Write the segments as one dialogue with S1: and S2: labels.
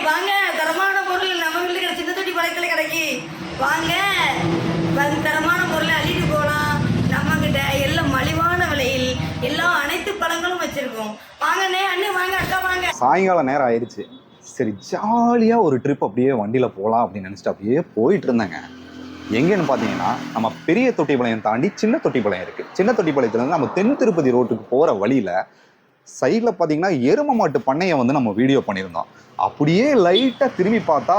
S1: வாங்க, தரமான பொருள் நம்ம வீட்டுக்கு சின்ன தொட்டி பழக்கத்தில் கிடைக்கி. வாங்க, தரமான பொருளை அள்ளிட்டு போகலாம். நம்மக்கிட்ட எல்லாம் மலிவான விலையில் எல்லா அனைத்து பழங்களும் வச்சிருக்கோம். வாங்கண்ணே, அண்ணே வாங்க, அக்கா வாங்க.
S2: சாயங்காலம் நேரம் ஆயிடுச்சு. சரி, ஜாலியாக ஒரு ட்ரிப் அப்படியே வண்டியில் போகலாம் அப்படின்னு நினச்சிட்டு அப்படியே போயிட்டு இருந்தேங்க. எங்கேன்னு பார்த்தீங்கன்னா, நம்ம பெரிய தொட்டிப்பாளையம் தாண்டி சின்ன தொட்டிப்பாளையம் இருக்குது. சின்ன தொட்டிப்பாளையத்துலேருந்து நம்ம தென் திருப்பதி ரோட்டுக்கு போகிற வழியில் சைடில் பார்த்தீங்கன்னா எரும மாட்டு பண்ணையை வந்து நம்ம வீடியோ பண்ணியிருந்தோம். அப்படியே லைட்டாக திரும்பி பார்த்தா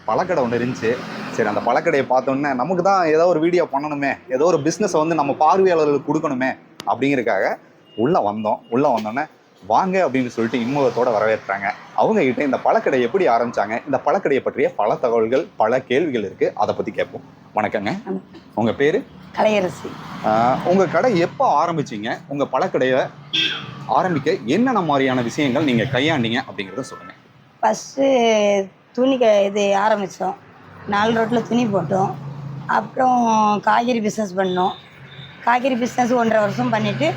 S2: பழக்கடை ஒன்று இருந்துச்சு. சரி, அந்த பழக்கடையை பார்த்தோன்னே நமக்கு தான் ஏதோ ஒரு வீடியோ பண்ணணுமே, ஏதோ ஒரு பிஸ்னஸை வந்து நம்ம பார்வையாளர்களுக்கு கொடுக்கணுமே அப்படிங்கிறதுக்காக உள்ளே வந்தோன்னே வாங்க அப்படின்னு சொல்லிட்டு இன்முகத்தோடு வரவேற்றாங்க. அவங்ககிட்ட இந்த பழக்கடை எப்படி ஆரம்பித்தாங்க, இந்த பழக்கடையை பற்றிய பல தகவல்கள், பல கேள்விகள் இருக்குது. அதை பற்றி கேட்போம். வணக்கங்க, உங்கள் பேர்?
S1: கலையரசி.
S2: உங்கள் கடை எப்போ ஆரம்பிச்சிங்க? உங்கள் பழக்கடையை ஆரம்பிக்க என்னென்ன மாதிரியான விஷயங்கள் நீங்கள் கையாண்டீங்க அப்படிங்கிறத சொல்லுங்கள்.
S1: ஃபஸ்ட்டு துணி இது ஆரம்பித்தோம். 4 ரோட்டில் துணி போட்டோம். அப்புறம் காய்கறி பிஸ்னஸ் பண்ணோம். காய்கறி பிஸ்னஸ் 1.5 வருஷம் பண்ணிவிட்டு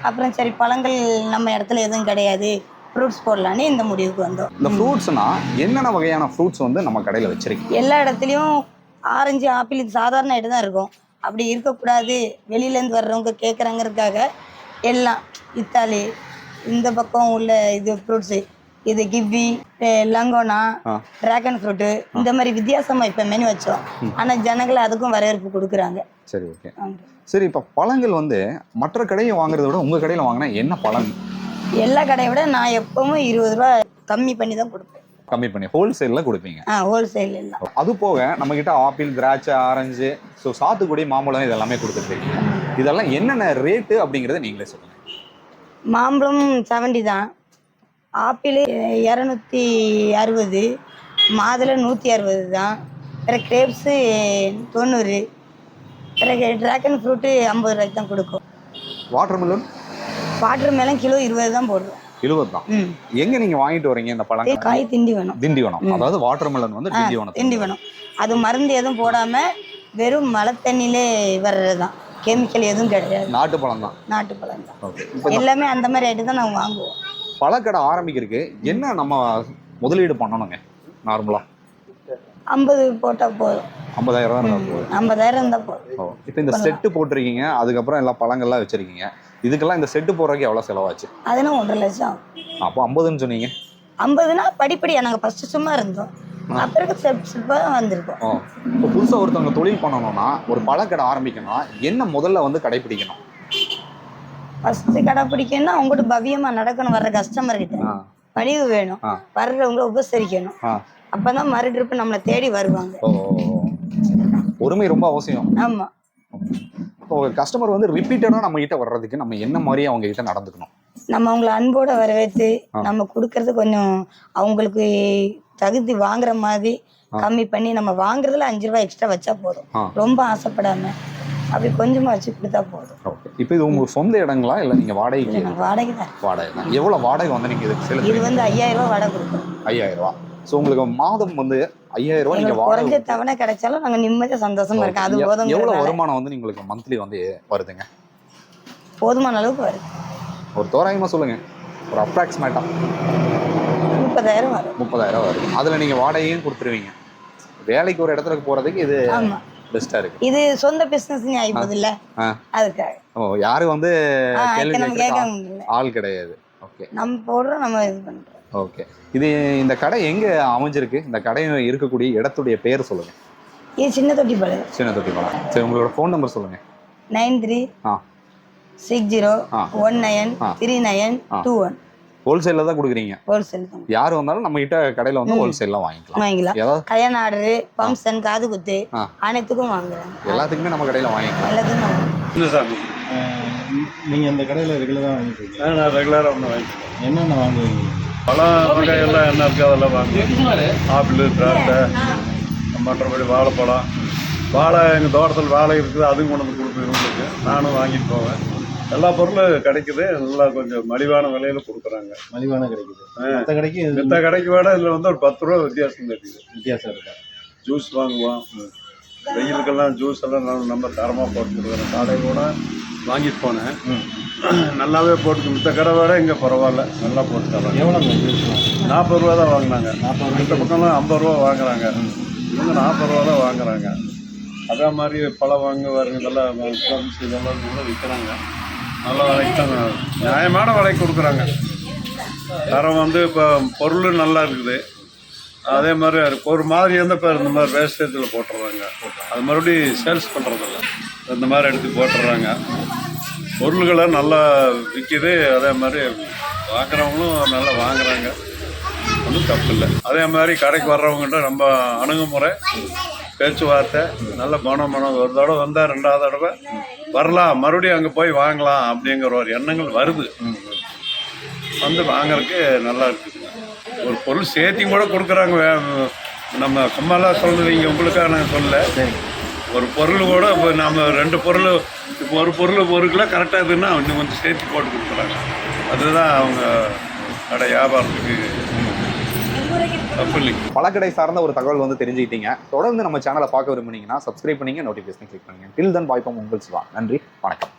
S1: அப்புறம் சரி, பழங்கள் நம்ம இடத்துல எதுவும் கிடையாது, ஃப்ரூட்ஸ் போடலான்னு இந்த முடிவுக்கு வந்தோம்.
S2: இந்த ஃப்ரூட்ஸ்னால் என்னென்ன வகையான ஃப்ரூட்ஸ் வந்து நம்ம கடையில் வச்சுருக்கோம்?
S1: எல்லா இடத்துலையும் ஆரஞ்சு, ஆப்பிள் இது சாதாரண ஐட்டம் தான் இருக்கும். அப்படி இருக்கக்கூடாது, வெளியிலேருந்து வர்றவங்க கேட்குறாங்கிறதுக்காக எல்லாம் இத்தாலி, இந்த பக்கம் உள்ள இது ஃப்ரூட்ஸு, இது கிவி, லங்கோனா, டிராகன் ஃப்ரூட்டு, இந்த மாதிரி வித்தியாசமாக இப்போ மெனு வச்சோம். ஆனால் ஜனங்களை அதுக்கும் வரவேற்பு கொடுக்குறாங்க.
S2: சரி, ஓகே. சரி, இப்போ பழங்கள் வந்து மற்ற கடையை வாங்குறத விட உங்கள் கடையில் வாங்கினா என்ன பழம்?
S1: எல்லா கடையை விட நான் எப்பவும் 20 ரூபா கம்மி பண்ணி தான் கொடுப்பேன்.
S2: கம்மி பண்ணி ஹோல்சேலில் கொடுப்பீங்க?
S1: ஹோல்சேல் எல்லாம்.
S2: அது போக நம்மக்கிட்ட ஆப்பிள், திராட்சை, ஆரஞ்சு, ஸோ சாத்துக்குடி, மாம்பழம் இதெல்லாமே கொடுத்துருக்கீங்க. இதெல்லாம் என்னென்ன ரேட்டு அப்படிங்கிறத நீங்களே சொல்லுங்கள்.
S1: மாம்பழம் 70 தான், ஆப்பிள் 260, மாதுளை 160 தான், பிறகு கிரேப்ஸு 90, பிறகு டிராகன் ஃப்ரூட்டு 50 ரூபாய்க்கு தான் கொடுக்கும்.
S2: வாட்டர்மெலன்?
S1: வாட்டர்மெலன் கிலோ 20 தான் போடுறோம்.
S2: 20 தான். எங்கே நீங்கள் வாங்கிட்டு வரீங்க இந்த பழங்கள்?
S1: காய் திண்டிவனம்.
S2: திண்டிவனம், அதாவது வாட்டர்மெலன் வந்து
S1: திண்டிவனம். அது மருந்து எதுவும் போடாமல் வெறும் மழை தண்ணியிலே வர்றது தான், கெமிக்கல் எதுவும் கிடையாது.
S2: நாட்டு பழம் தான்.
S1: நாட்டு பழம் தான். எல்லாமே அந்த மாதிரி ஐட்டம் தான் நாங்கள் வாங்குவோம்.
S2: பழக்கடை ஆரம்பிக்கிறதுக்கு என்ன நம்ம முதலீடு பண்ணணுங்க? நார்மலாக
S1: 50 போட்டால் போதும்.
S2: 50,000 தான் இருந்தால் போதும்.
S1: 50,000 இருந்தால் போதும்.
S2: இப்போ இந்த செட்டு போட்டிருக்கீங்க, அதுக்கப்புறம் எல்லாம் பழங்கள்லாம் வச்சுருக்கீங்க. இதுக்கெல்லாம் இந்த செட்டு போடுறதுக்கு எவ்வளோ செலவாச்சு?
S1: அதுனா 1.5 லட்சம்.
S2: அப்போ 50ன்னு சொன்னீங்க.
S1: 50னா படிப்படியாக நாங்கள் ஃபஸ்ட்டு சும்மா இருந்தோம், அப்புறம் ஸ்டெப்பாக வந்திருக்கோம்.
S2: இப்போ புதுசாக ஒருத்தவங்க தொழில் பண்ணணும்னா, ஒரு பழக்கடை ஆரம்பிக்கணும்னா என்ன முதல்ல வந்து கடைப்பிடிக்கணும்?
S1: ஃபஸ்ட்டு கடைப்பிடிக்கணும்னா அவங்ககிட்ட பவ்யமாக நடக்கணும். வர்ற கஸ்டமர்கிட்ட பணிவு வேணும், வர்றவங்களை உபசரிக்கணும். அப்போ தான் மறு ட்ரிப்பு நம்மளை தேடி வருவாங்க.
S2: பொறுமை ரொம்ப அவசியம்.
S1: ஆமாம்.
S2: இப்போ கஸ்டமர் வந்து ரிப்பீட்டடாக நம்ம கிட்ட வர்றதுக்கு நம்ம என்ன மாதிரி அவங்க கிட்ட நடந்துக்கணும்?
S1: நம்ம அவங்கள அன்போட வரவேற்று நம்ம கொடுக்கறது கொஞ்சம் அவங்களுக்கு தகுதி வாங்குற மாதிரி கம்மி பண்ணி, நம்ம வாங்குறதுல 5 ரூபாய் எக்ஸ்ட்ரா வச்சா போதும். ரொம்ப ஆசைப்படாம அப்படி கொஞ்சமா வச்சு கொடுத்தா போதும்.
S2: இப்போ இது உங்க சொந்த இடங்களா இல்லை நீங்க வாடகைக்கு?
S1: வாடகை தான்.
S2: வாடகை தான். எவ்வளோ வாடகை வந்து நீங்க இதுக்கு செலுத்துறீங்க?
S1: இது வந்து 5000 ரூபாய் வாடகை கொடுக்குறோம்.
S2: 5000 ரூபா. ஸோ உங்களுக்கு மாதம் வந்து 5000 ரூபா நீங்க வாடகை.
S1: குறைஞ்ச தவணை கிடைச்சாலும் நாங்கள் நிம்மதியாக சந்தோஷமா இருக்கோம். அது போதும்.
S2: எவ்வளோ வருமானம் வந்து உங்களுக்கு மந்த்லி வந்து வருதுங்க?
S1: போதுமான அளவுக்கு வருது.
S2: ஒரு தோராயமா சொல்லுங்க, ஒரு அப்ராக்சிமேட்டா.
S1: 30,000 வரும்.
S2: 30,000 வருது. அதில் நீங்கள் வாடகையும் கொடுத்துருவீங்க. வேலைக்கு ஒரு இடத்துக்கு போகிறதுக்கு இது பெஸ்ட்டாக இருக்குது.
S1: இது சொந்த பிஸ்னஸ் ஆகிப்போது இல்லை, அதுக்காக.
S2: யாரும் வந்து
S1: கேட்க
S2: ஆள் கிடையாது. ஓகே,
S1: நம்ம போடுறோம், நம்ம இது பண்ணுறோம்.
S2: ஓகே, இது இந்த கடை எங்கே அமைஞ்சிருக்கு? இந்த கடை இருக்கக்கூடிய இடத்துடைய பேர் சொல்லுங்கள்.
S1: இது சின்ன தொட்டிப்பாளையம்.
S2: சின்ன தொட்டிப்பாளையம். சரி, உங்களோட ஃபோன் நம்பர் சொல்லுங்கள்.
S1: 9360193921.
S2: ஹோல்சேலில் தான் கொடுக்குறீங்க?
S1: ஹோல்சேல் தான்.
S2: யார் வந்தாலும் நம்ம கிட்ட கடையில் வந்து ஹோல்சேலில் வாங்கிக்கலாம்.
S1: ஏதாவது கல்யாண ஆர்டரு, ஃபங்க்ஷன், காது குத்து அனைத்துக்கும் வாங்குறாங்க.
S2: எல்லாத்துக்குமே நம்ம கடையில் வாங்கிக்கலாம்.
S3: எல்லாத்துக்கும். நீங்கள் இந்த கடையில் ரெகுலராக வாங்கிக்கிறீங்க? நான் ரெகுலராக ஒன்று வாங்கிக்கிறேன். என்னென்ன வாங்குவீங்க? பழம் வகையெல்லாம் என்ன இருக்குது அதெல்லாம் வாங்குவேன். ஆப்பிள், திராட்சை, மற்றபடி வாழைப்பழம். வாழை எங்கள் தோட்டத்தில் வாழை இருக்குது, அதுவும் கொண்டு வந்து கொடுக்குறவங்களுக்கு நானும் வாங்கிட்டு போவேன். எல்லா பொருளும் கிடைக்குது. நல்லா கொஞ்சம் மலிவான விலையில கொடுக்குறாங்க. மலிவான கிடைக்குது. மற்ற கடைக்கு விட இதில் வந்து ஒரு 10 ரூபா வித்தியாசம் இருக்குது. வித்தியாசம் இருக்கா? ஜூஸ் வாங்குவோம். வெயிலுக்கெல்லாம் ஜூஸ் எல்லாம் நம்ம தரமாக போட்டு கொடுக்குறோம். காலையில் கூட வாங்கிட்டு போனேன். நல்லாவே போட்டு இந்த கடை விட இங்கே பரவாயில்ல, நல்லா போட்டு தராங்க.
S4: எவ்வளோ
S3: 40 ரூபா தான் வாங்கினாங்க. இந்த பக்கம்லாம் 50 ரூபா வாங்குறாங்க, இவங்க 40 ரூபா தான் வாங்குறாங்க. அதே மாதிரி பழம் வாங்குவாருங்க, இதெல்லாம் ப்ளம்ஸ் இதெல்லாம் கூட விற்கிறாங்க. நல்ல விலைக்கு தான், நியாயமான விலைக்கு கொடுக்குறாங்க. தரம் வந்து இப்போ பொருள் நல்லா இருக்குது. அதே மாதிரி ஒரு மாதிரி எந்த பேர் இந்த மாதிரி வேஸ்டேஜில் போட்டுடுறாங்க, அது மறுபடியும் சேல்ஸ் பண்ணுறதில்ல, இந்த மாதிரி எடுத்து போட்டுடுறாங்க. பொருள்களை நல்லா விற்கிது, அதே மாதிரி வாங்குறவங்களும் நல்லா வாங்குறாங்க, ஒன்றும் தப்பு இல்லை. அதே மாதிரி கடைக்கு வர்றவங்ககிட்ட நம்ம அணுகுமுறை, பேச்சுவார்த்தை நல்ல மனம் ஒரு தடவை வந்தால் 2வது தடவை வரலாம், மறுபடியும் அங்கே போய் வாங்கலாம் அப்படிங்கிற ஒரு எண்ணங்கள் வருது. வந்து வாங்கறதுக்கு நல்லா இருக்குதுங்க. ஒரு பொருள் சேர்த்தியும் கூட கொடுக்குறாங்க. நம்ம சும்மாலாம் சொல்றது இங்கே உங்களுக்காக நான் சொல்ல, ஒரு பொருள் கூட இப்போ நம்ம 2 பொருள், இப்போ ஒரு பொருள் 1 கிலோ கரெக்டாக இருக்குதுன்னா இன்னும் கொஞ்சம் சேர்த்து போட்டு கொடுக்குறாங்க. அதுதான் அவங்க கடை வியாபாரத்துக்கு தப்பு இல்லைங்க.
S2: பழக்கடை சார்ந்த ஒரு தகவல் வந்து தெரிஞ்சுக்கிட்டீங்க. தொடர்ந்து நம்ம சேனலை பார்க்க விரும்புனீங்கன்னா சப்ஸ்கிரைப் பண்ணிங்க, நோட்டிஃபிகேஷன் கிளிக் பண்ணுங்க. டில் தென் பாய் ஃப்ரம் உங்கள் சிவா. நன்றி, வணக்கம்.